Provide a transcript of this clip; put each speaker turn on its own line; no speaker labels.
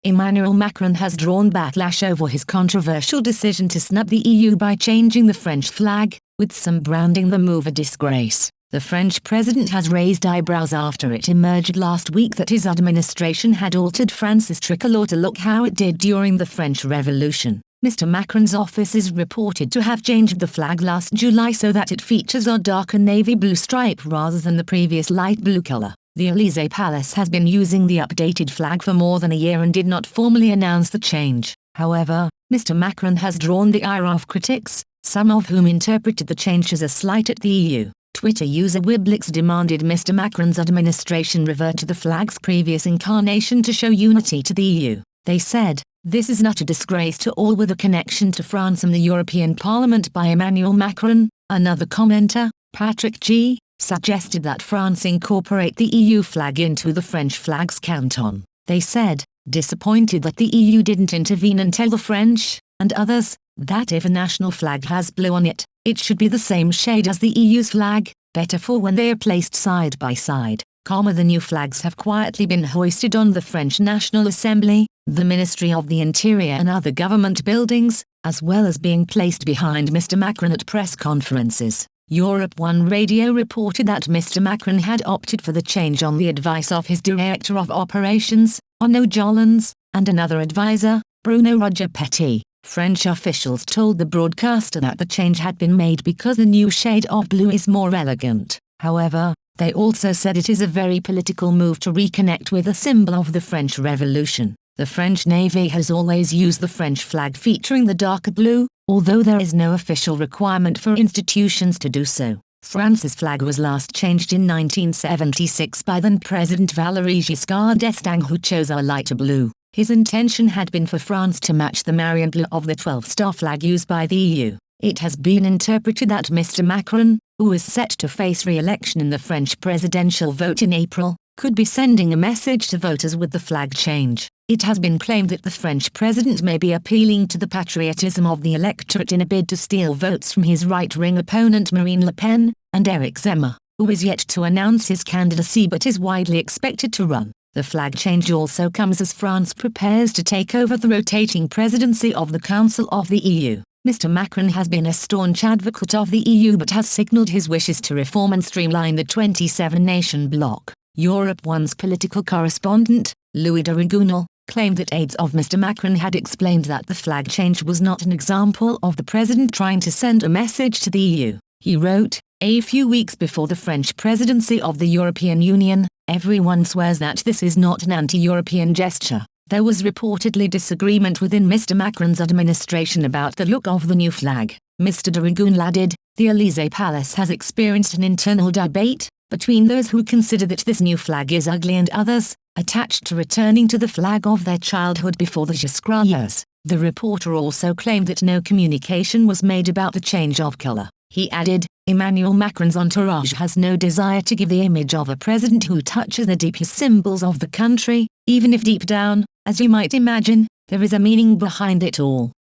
Emmanuel Macron has drawn backlash over his controversial decision to snub the EU by changing the French flag, with some branding the move a disgrace. The French president has raised eyebrows after it emerged last week that his administration had altered France's tricolour to look how it did during the French Revolution. Mr. Macron's office is reported to have changed the flag last July so that it features a darker navy blue stripe rather than the previous light blue colour. The Élysée Palace has been using the updated flag for more than a year and did not formally announce the change. However, Mr. Macron has drawn the ire of critics, some of whom interpreted the change as a slight at the EU. Twitter user Wiblix demanded Mr. Macron's administration revert to the flag's previous incarnation to show unity to the EU. They said, "This is not a disgrace to all with a connection to France and the European Parliament by Emmanuel Macron." Another commenter, Patrick G., suggested that France incorporate the EU flag into the French flag's canton. They said, disappointed that the EU didn't intervene and tell the French, and others, that if a national flag has blue on it, it should be the same shade as the EU's flag, better for when they are placed side by side. The new flags have quietly been hoisted on the French National Assembly, the Ministry of the Interior and other government buildings, as well as being placed behind Mr. Macron at press conferences. Europe 1 Radio reported that Mr. Macron had opted for the change on the advice of his Director of Operations, Arnaud Jolens, and another advisor, Bruno Roger Petit. French officials told the broadcaster that the change had been made because the new shade of blue is more elegant. However, they also said it is a very political move to reconnect with a symbol of the French Revolution. The French Navy has always used the French flag featuring the darker blue, although there is no official requirement for institutions to do so. France's flag was last changed in 1976 by then President Valéry Giscard d'Estaing, who chose a lighter blue. His intention had been for France to match the Marion blue of the 12-star flag used by the EU. It has been interpreted that Mr. Macron, who is set to face re-election in the French presidential vote in April, could be sending a message to voters with the flag change. It has been claimed that the French president may be appealing to the patriotism of the electorate in a bid to steal votes from his right-wing opponent Marine Le Pen, and Eric Zemmour, who is yet to announce his candidacy but is widely expected to run. The flag change also comes as France prepares to take over the rotating presidency of the Council of the EU. Mr. Macron has been a staunch advocate of the EU but has signalled his wishes to reform and streamline the 27-nation bloc. Europe 1's political correspondent, Louis de Rigounel, claimed that aides of Mr. Macron had explained that the flag change was not an example of the president trying to send a message to the EU. He wrote, "A few weeks before the French presidency of the European Union, everyone swears that this is not an anti-European gesture." There was reportedly disagreement within Mr. Macron's administration about the look of the new flag. Mr. de Rigounel added, "The Élysée Palace has experienced an internal debate between those who consider that this new flag is ugly and others, attached to returning to the flag of their childhood before the Giscard years." The reporter also claimed that no communication was made about the change of color. He added, "Emmanuel Macron's entourage has no desire to give the image of a president who touches the deepest symbols of the country, even if deep down, as you might imagine, there is a meaning behind it all."